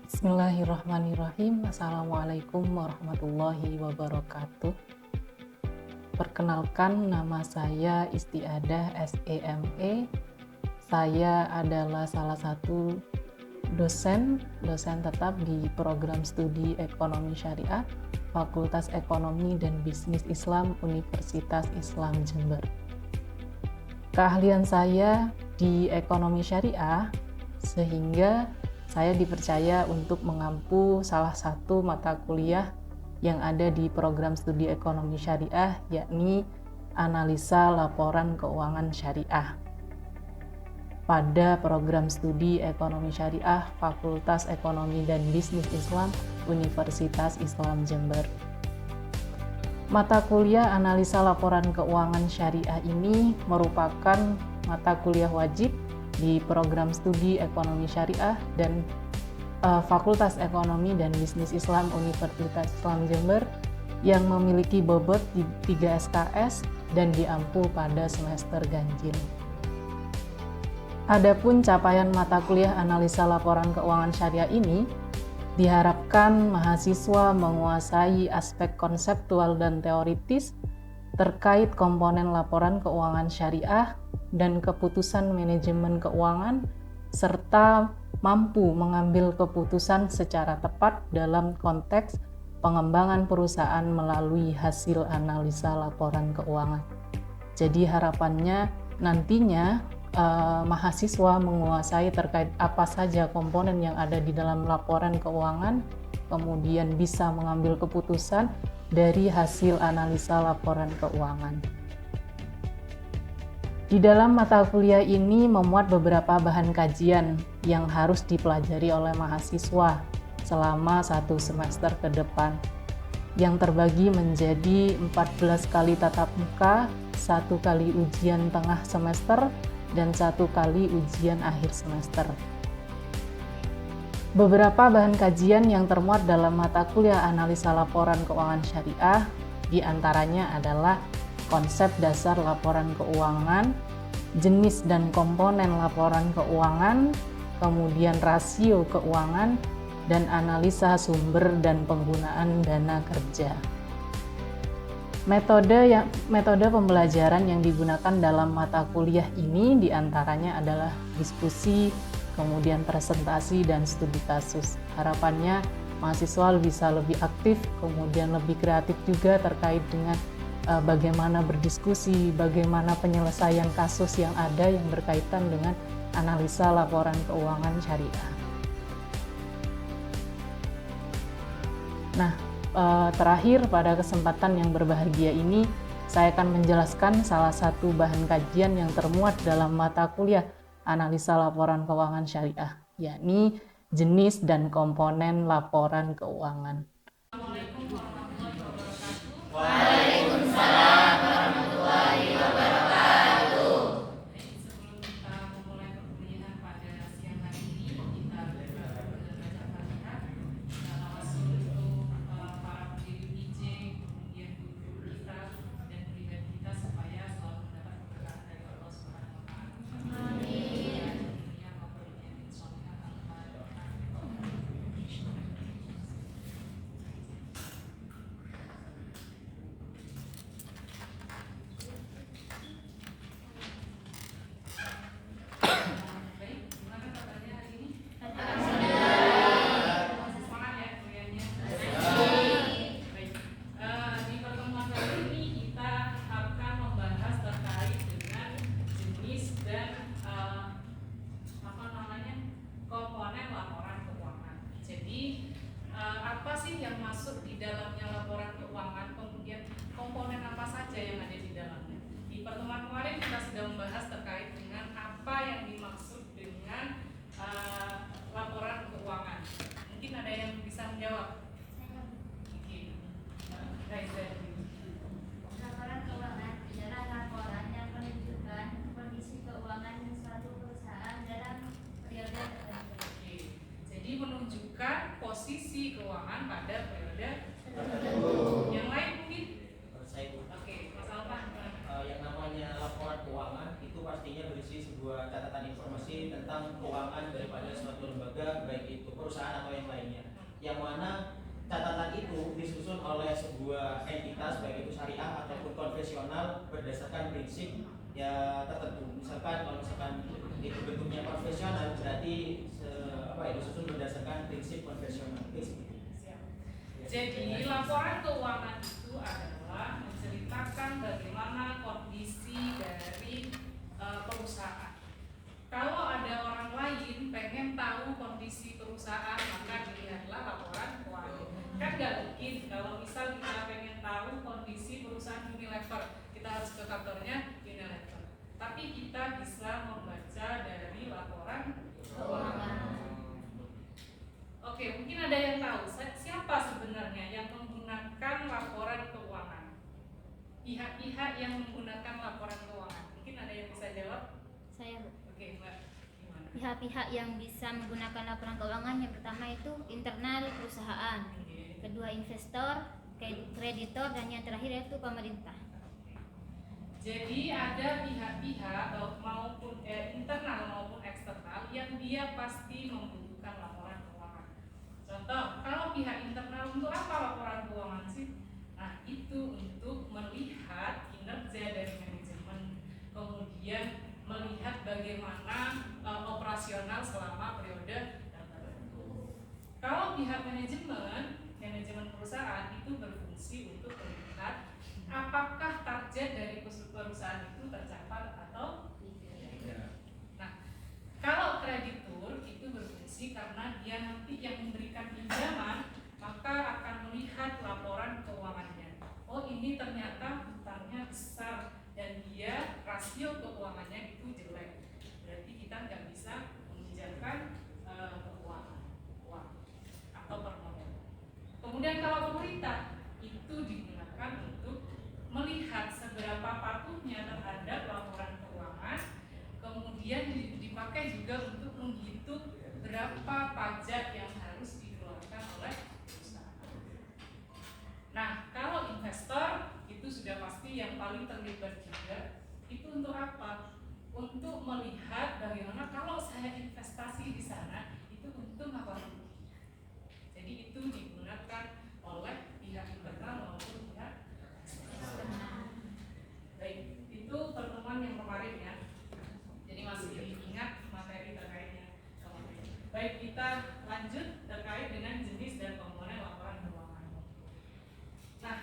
Bismillahirrahmanirrahim. Assalamualaikum warahmatullahi wabarakatuh. Perkenalkan, nama saya Istiadah SEME. Saya adalah salah satu dosen tetap di program studi Ekonomi Syariah Fakultas Ekonomi dan Bisnis Islam Universitas Islam Jember. Keahlian saya di ekonomi syariah sehingga saya dipercaya untuk mengampu salah satu mata kuliah yang ada di program studi ekonomi syariah, yakni analisa laporan keuangan syariah pada program studi ekonomi syariah Fakultas Ekonomi dan Bisnis Islam Universitas Islam Jember. Mata kuliah analisa laporan keuangan syariah ini merupakan mata kuliah wajib di program studi ekonomi syariah dan Fakultas Ekonomi dan Bisnis Islam Universitas Islam Jember yang memiliki bobot 3 SKS dan diampu pada semester ganjil. Adapun capaian mata kuliah analisa laporan keuangan syariah ini diharapkan mahasiswa menguasai aspek konseptual dan teoritis terkait komponen laporan keuangan syariah dan keputusan manajemen keuangan, serta mampu mengambil keputusan secara tepat dalam konteks pengembangan perusahaan melalui hasil analisa laporan keuangan. Jadi harapannya nantinya mahasiswa menguasai terkait apa saja komponen yang ada di dalam laporan keuangan, kemudian bisa mengambil keputusan dari hasil analisa laporan keuangan. Di dalam mata kuliah ini memuat beberapa bahan kajian yang harus dipelajari oleh mahasiswa selama 1 semester ke depan, yang terbagi menjadi 14 kali tatap muka, 1 kali ujian tengah semester, dan 1 kali ujian akhir semester. Beberapa bahan kajian yang termuat dalam mata kuliah analisa laporan keuangan syariah diantaranya adalah konsep dasar laporan keuangan, jenis dan komponen laporan keuangan, kemudian rasio keuangan, dan analisa sumber dan penggunaan dana kerja. Metode pembelajaran yang digunakan dalam mata kuliah ini diantaranya adalah diskusi, kemudian presentasi, dan studi kasus. Harapannya mahasiswa bisa lebih aktif, kemudian lebih kreatif juga terkait dengan bagaimana berdiskusi, bagaimana penyelesaian kasus yang ada yang berkaitan dengan analisa laporan keuangan syariah. Nah, terakhir pada kesempatan yang berbahagia ini, saya akan menjelaskan salah satu bahan kajian yang termuat dalam mata kuliah analisa laporan keuangan syariah, yakni jenis dan komponen laporan keuangan. Waalaikumsalam warahmatullahi wabarakatuh. Sebelum kita memulai perkuliahan pada siang hari ini, kita baca Fatihah. Tawasul untuk para pendiri IJ, kemudian guru kita dan pribadi kita supaya selalu mendapat keberkahan dari Allah Subhanahu wa taala. Amin. komponen laporan keuangan. Jadi apa sih yang masuk di dalamnya laporan keuangan, kemudian komponen apa saja yang ada di dalamnya. Di pertemuan kemarin kita sudah membahas terkait dengan apa yang dimaksud dengan laporan keuangan. Mungkin ada yang bisa menjawab. Oke. Laporan keuangan adalah laporan yang menunjukkan kondisi keuangan suatu perusahaan dalam periode tertentu. Jadi menunjukkan posisi keuangan pada periode tertentu. sebuah catatan informasi tentang keuangan daripada suatu lembaga, baik itu perusahaan atau yang lainnya, yang mana catatan itu disusun oleh sebuah entitas baik itu syariah ataupun konvensional berdasarkan prinsip ya tertentu. Misalkan kalau misalkan itu bentuknya konvensional berarti disusun berdasarkan prinsip konvensional. Jadi laporan keuangan itu adalah menceritakan bagaimana kondisi dari perusahaan. Kalau ada orang lain pengen tahu kondisi perusahaan, maka dilihatlah laporan keuangan. Kan nggak mungkin kalau misal kita pengen tahu kondisi perusahaan Unilever, kita harus ke kantornya Unilever. Tapi kita bisa membaca dari laporan keuangan. Oke, mungkin ada yang tahu siapa sebenarnya yang menggunakan laporan keuangan? Pihak-pihak yang menggunakan laporan keuangan. Mungkin ada yang bisa jawab? Saya, Bu. Oke, Mbak. Gimana? Pihak-pihak yang bisa menggunakan laporan keuangan yang pertama itu internal perusahaan, kedua investor, kreditor, dan yang terakhir yaitu pemerintah. Jadi ada pihak-pihak maupun internal maupun eksternal yang dia pasti membutuhkan laporan keuangan. Contoh, kalau pihak internal untuk apa laporan keuangan sih? Nah, itu untuk melihat kinerja dari manajemen, kemudian melihat bagaimana operasional selama periode tertentu. Kalau pihak manajemen perusahaan itu berfungsi untuk melihat apakah target dari perusahaan itu tercapai atau tidak. Nah, kalau kreditur itu berfungsi karena dia nanti yang memberikan pinjaman, maka akan melihat laporan keuangannya. Oh, ini ternyata hutangnya besar dan dia rasio keuangannya itu jelek. Berarti kita nggak bisa meminjamkan uang atau permodalan. Kemudian kalau pemerintah itu digunakan untuk melihat seberapa patuhnya terhadap laporan keuangan, kemudian dipakai juga untuk menghitung berapa pajak yang harus dikeluarkan oleh perusahaan. Nah, kalau investor itu sudah pasti yang paling terlibat juga. Itu untuk apa? Untuk melihat bagaimana kalau saya investasi di sana itu untung apa rugi. Jadi itu digunakan oleh pihak internal maupun pihak eksternal. Baik, itu pertemuan yang kemarin ya. Jadi masih diingat materi terkaitnya. Baik, kita lanjut terkait dengan jenis dan komponen laporan keuangan. Nah,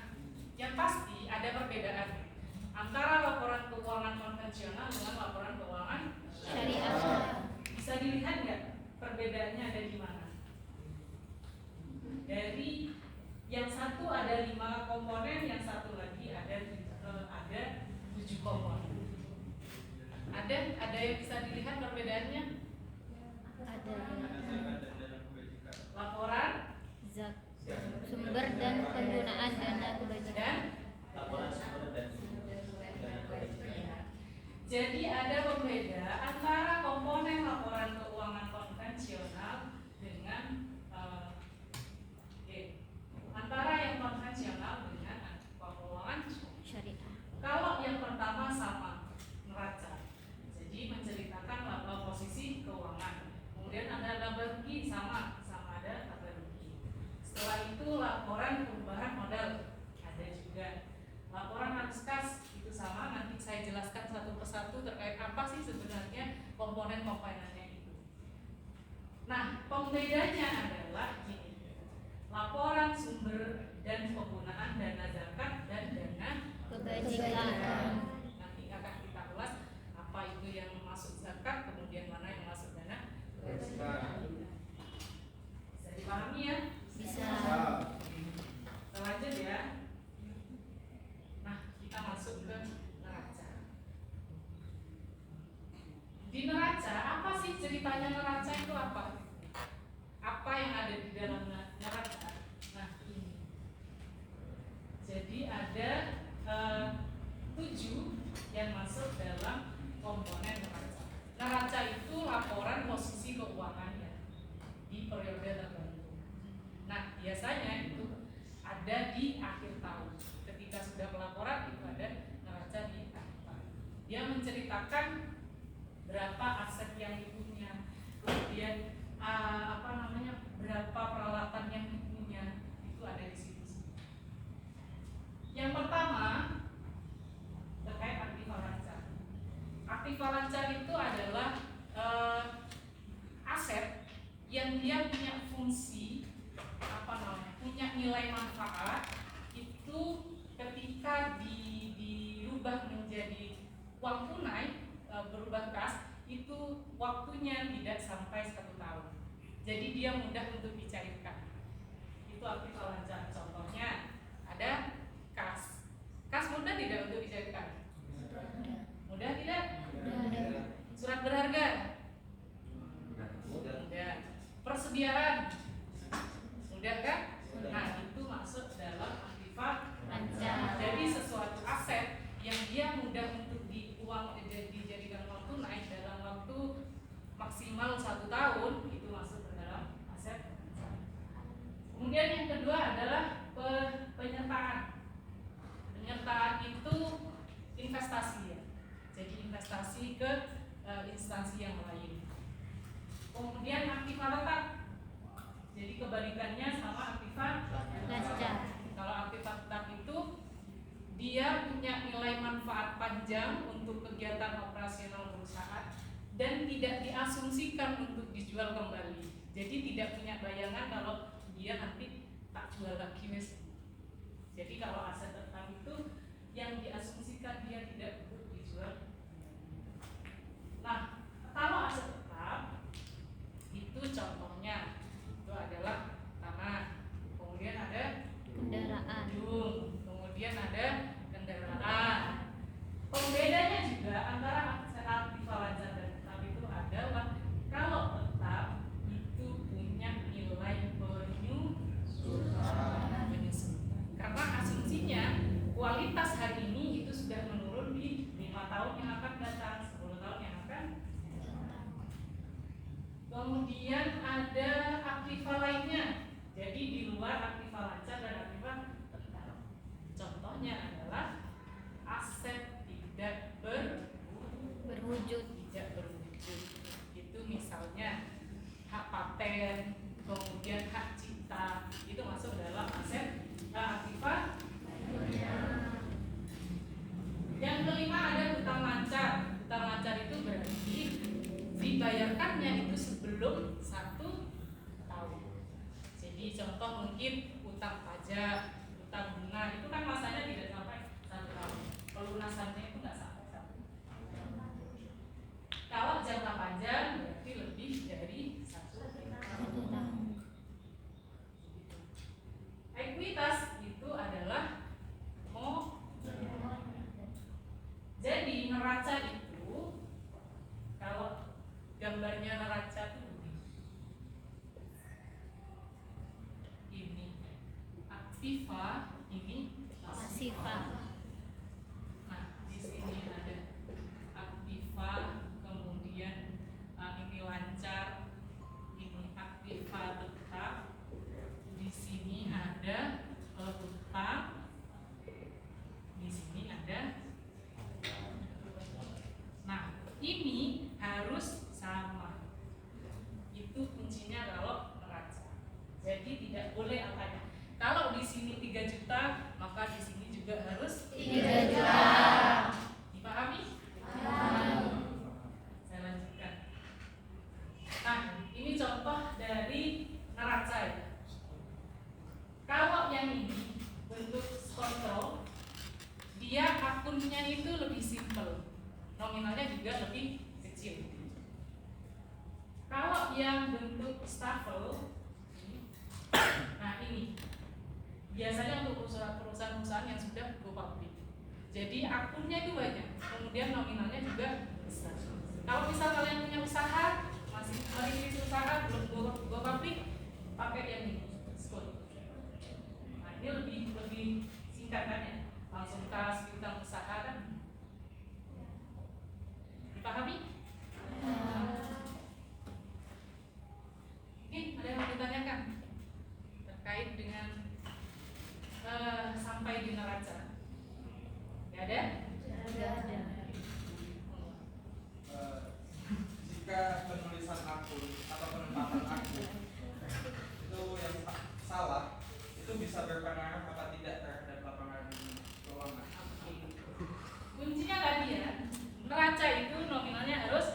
yang pasti ada perbedaan antara laporan keuangan konvensional dengan laporan keuangan Syariah. Bisa dilihat nggak perbedaannya ada di mana? Dari yang satu ada 5 komponen, yang satu lagi ada 7 komponen. Ada yang bisa dilihat perbedaannya? Ada Laporan zat sumber dan penggunaan dana kebajikan. dan Laporan sumber dan jadi ada pembeda antara komponen laporan keuangan konvensional dengan antara yang konvensional dengan keuangan Syariah. Kalau yang pertama sama neraca, jadi menceritakan posisi keuangan. Kemudian ada laba rugi sama ada laba rugi. Setelah itu laporan perubahan modal ada juga. Laporan arus kas itu sama. Nanti saya jelaskan satu persatu terkait apa sih sebenarnya komponen-komponennya itu. Nah, pembedanya adalah gini. Laporan sumber dan penggunaan dana zakat dan dana Kebajikan. Nanti akan kita ulas apa itu yang masuk zakat, kemudian mana yang masuk dana kebajikan. Bisa dipahami ya? Bisa. Kita lanjut ya. Nah, kita masuk ke neraca. Di neraca, apa sih ceritanya neraca itu apa? Apa yang ada di dalam neraca? Nah, ini. Jadi ada 7 yang masuk dalam komponen neraca. Neraca itu laporan posisi keuangannya di periode tertentu. Nah, biasanya itu ada di akhir tahun. Ketika sudah pelaporan itu ada neraca di akhir tahun. Dia menceritakan berapa itu adalah aset yang dia punya fungsi punya nilai manfaat itu ketika dirubah menjadi uang tunai berubah kas itu waktunya tidak sampai 1 tahun. Jadi dia mudah untuk dicairkan. Itu aktiva lancar. Contohnya ada kas. Kas mudah tidak untuk dicairkan? Mudah tidak? Surat berharga? Mudah. Persediaan? Mudah kan? Nah, itu masuk dalam aktiva lancar. Jadi sesuatu aset yang dia mudah untuk dijadikan uang tunai dalam waktu maksimal 1 tahun itu masuk ke dalam aset. Kemudian yang kedua adalah penyertaan. Penyertaan itu investasi ya. Jadi investasi ke instansi yang lain. Kemudian aktiva tetap. Jadi kebalikannya sama aktiva lancar. Kalau aktiva tetap itu dia punya nilai manfaat panjang untuk kegiatan operasional perusahaan dan tidak diasumsikan untuk dijual kembali. Jadi tidak punya bayangan kalau dia nanti tak jual lagi mes. Jadi kalau aset tetap itu yang diasumsikan dia tidak untuk dijual. Nah, kalau aset tetap itu contohnya itu adalah tanah, kemudian ada Kendaraan. gedung, kemudian ada kendaraan. Pembedanya juga antara aset aktiva lancar dan tetap itu adalah kalau tetap itu punya nilai penyusutan. Karena asumsinya kualitas hari ini itu sudah menurun di 5 tahun yang akan datang, 10 tahun yang akan datang. Kemudian ada aktiva lainnya. Jadi di luar aktiva lancar dan aktiva tetap. Contohnya adalah aset tidak Berwujud. tidak berwujud. Itu misalnya hak paten, kemudian hak cipta, itu masuk dalam aset aktiva. Yang kelima ada hutang lancar. Hutang lancar itu berarti dibayarkannya itu sebelum 1 tahun. Jadi contoh mungkin hutang pajak, hutang bunga itu kan masanya tidak sampai 1 tahun. Pelunasannya itu nggak sampai 1 tahun. Kalau jangka panjang berarti lebih dari 1 tahun. Ekuitas itu adalah jadi neraca itu kalau gambarnya neraca itu ini aktiva, ini Pasifa. Nah, di sini ada aktiva, kemudian ini lancar, ini aktiva tetap. Di sini ada hutang, di sini ada. Nah, ini harus sama. Itu kuncinya kalau neraca. Jadi tidak boleh angkanya. Kalau di sini 3 juta, maka di sini juga harus 3 juta. Dipahami? Saya lanjutkan. Nah, ini contoh dari neraca ya. Kalau yang ini bentuk kontrol, dia akunnya itu lebih simpel, nominalnya juga lebih kecil. Kalau yang bentuk stafel, nah ini biasanya untuk perusahaan-perusahaan yang sudah go public. Jadi akunnya itu banyak, kemudian nominalnya juga besar. Kalau misal kalian punya usaha, masih merintis usaha belum go public, pakai yang ini, Skot. Nah ini lebih singkatannya, langsung kas piutang usaha kan. Dipahami? Mungkin ada yang mau ditanyakan terkait dengan sampai di neraca? Gak ada? Enggak ada. Jika penulisan akun atau penempatan akun itu yang salah, itu bisa berpengaruh apa tidak terhadap laporan keuangan? Kuncinya tadi ya, neraca itu nominalnya harus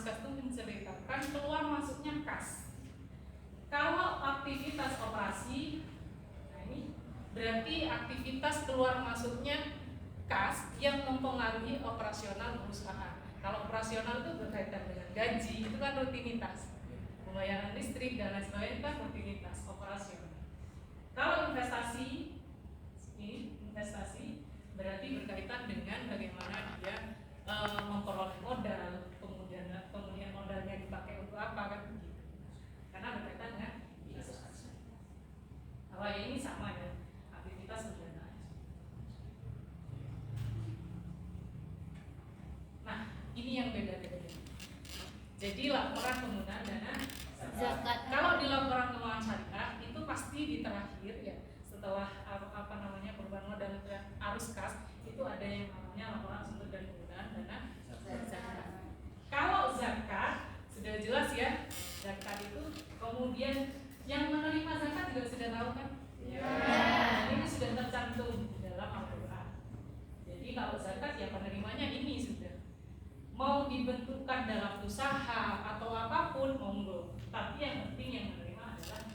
kas itu menceritakan keluar masuknya kas. Kalau aktivitas operasi, nah ini berarti aktivitas keluar masuknya kas yang mempengaruhi operasional perusahaan. Kalau operasional itu berkaitan dengan gaji, itu kan rutinitas. Pembayaran listrik dan lain sebagainya itu kan rutinitas operasional. Kalau investasi, ini investasi berarti berkaitan dengan bagaimana dia memperoleh modal, kemudian modalnya dipakai untuk apa kan begitu. Karena berkaitan dengan investasi. Kalau ini sama ya, aktivitas pendanaan. Nah, ini yang beda-beda. Jadi laporan penggunaan dana Zakat. kalau di laporan keuangan syariah itu pasti di terakhir ya, setelah perubahan modal arus kas itu ada yang namanya laporan sumber dan penggunaan dana zakat. Kalau zakat sudah jelas ya, zakat itu kemudian yang menerima zakat juga sudah tahu kan? Ini sudah tercantum di dalam Al-Quran. Jadi kalau zakat ya penerimanya ini sudah. Mau dibentukkan dalam usaha atau apapun monggo. Tapi yang penting yang menerima adalah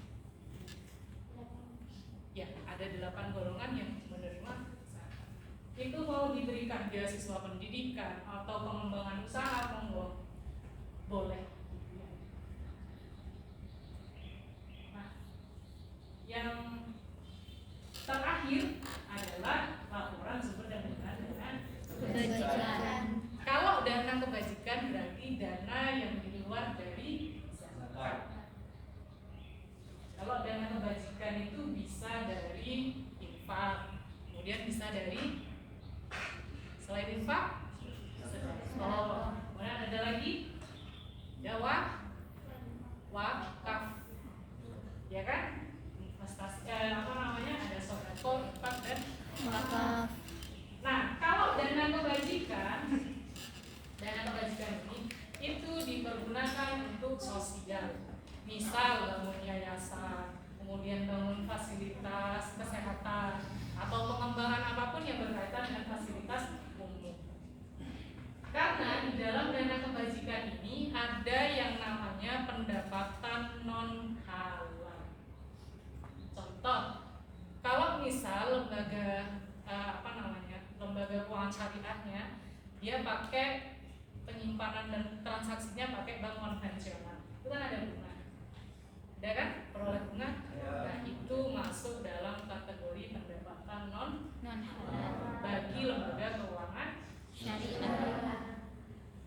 ya ada 8 golongan yang menerima zakat. Itu mau diberikan beasiswa pendidikan atau pengembangan usaha monggo boleh. Nah, yang terakhir adalah laporan sumber dan penggunaan dana Kebajikan. Kalau dana kebajikan berarti dana yang di luar dari zakat. Kalau dana kebajikan itu bisa dari infak, kemudian bisa dari selain infak, sedekah. Kemudian ada lagi wakaf, ya kan? Investasi, ada sedekah, infak dan Wakaf. Nah, kalau dana kebajikan ini itu dipergunakan untuk sosial. Misal bangun yayasan, kemudian bangun fasilitas kesehatan atau pengembangan apapun yang berkaitan dengan fasilitas umum. Karena di dalam dana kebajikan ini ada yang namanya pendapatan non halal. Contoh, kalau misal lembaga keuangan syariahnya dia pakai penyimpanan dan transaksinya pakai bank konvensional, itu kan ada bunga, ada kan peroleh bunga. Nah itu masuk dalam kategori pendapatan non halal bagi lembaga keuangan syariah.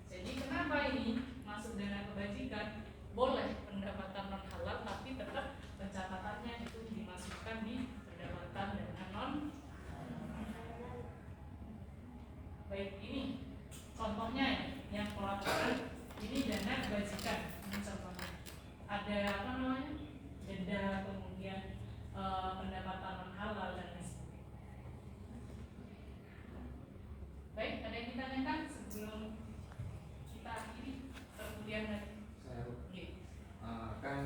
Jadi kenapa ini masuk dana kebajikan? Boleh pendapatan non halal tapi tetap pencatatannya itu dimasukkan di pendapatan dana non. Baik, ini contohnya ya, yang pelaporan ini dana kebajikan. Ini contohnya. Ada denda, kemudian pendapatan non halal dan lain sebagainya. Baik, ada yang ditanyakan sebelum kita akhiri perkuliahan tadi? Kan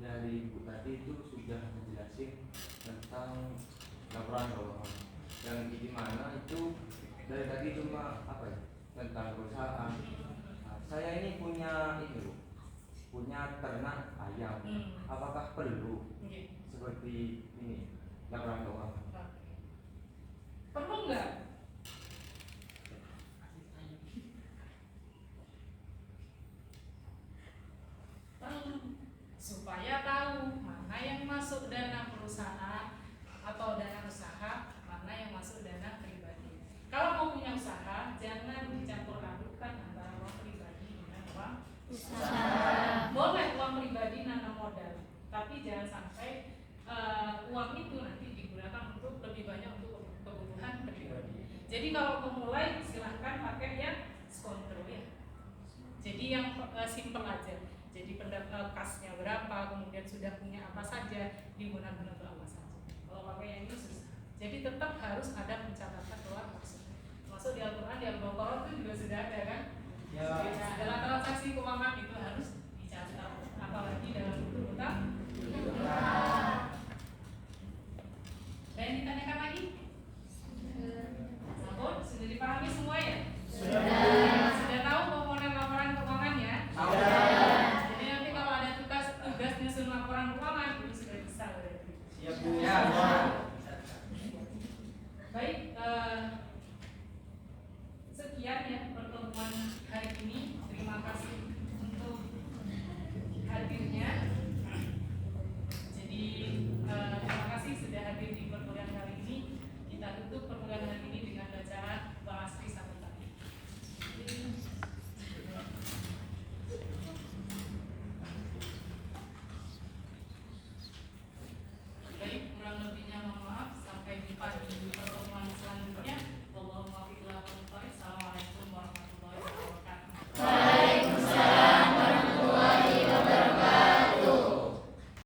dari Bu tadi itu sudah menjelaskan tentang laporan keuangan yang di mana itu dari tadi cuma tentang perusahaan. Saya ini punya punya ternak ayam. Apakah perlu seperti ini laporan keuangan? Perlu nggak? Perlu, supaya tahu mana yang masuk dana perusahaan atau dana usaha, mana yang masuk dana pribadi. Kalau mau punya usaha, jangan dicampur adukkan antara uang pribadi dengan uang Usaha. Boleh uang pribadi nanam modal, tapi jangan sampai uang itu nanti digunakan untuk lebih banyak untuk kebutuhan pribadi. Jadi kalau memulai silahkan pakai yang skontro ya. Jadi yang simple aja. Jadi kasnya berapa, kemudian sudah punya apa saja, digunakan untuk apa saja. Kalau pakai yang ini susah. Jadi tetap harus ada pencatatan keluar masuk. Masuk di Al-Quran, di Al-Baqarah itu juga sudah ada kan? Ya. Dalam transaksi keuangan itu harus dicatat, apalagi dalam bentuk utang. Dan ditanyakan lagi? Sudah dipahami semua ya? Sudah tahu komponen laporan keuangan ya? sekian ya pertemuan hari ini. Terima kasih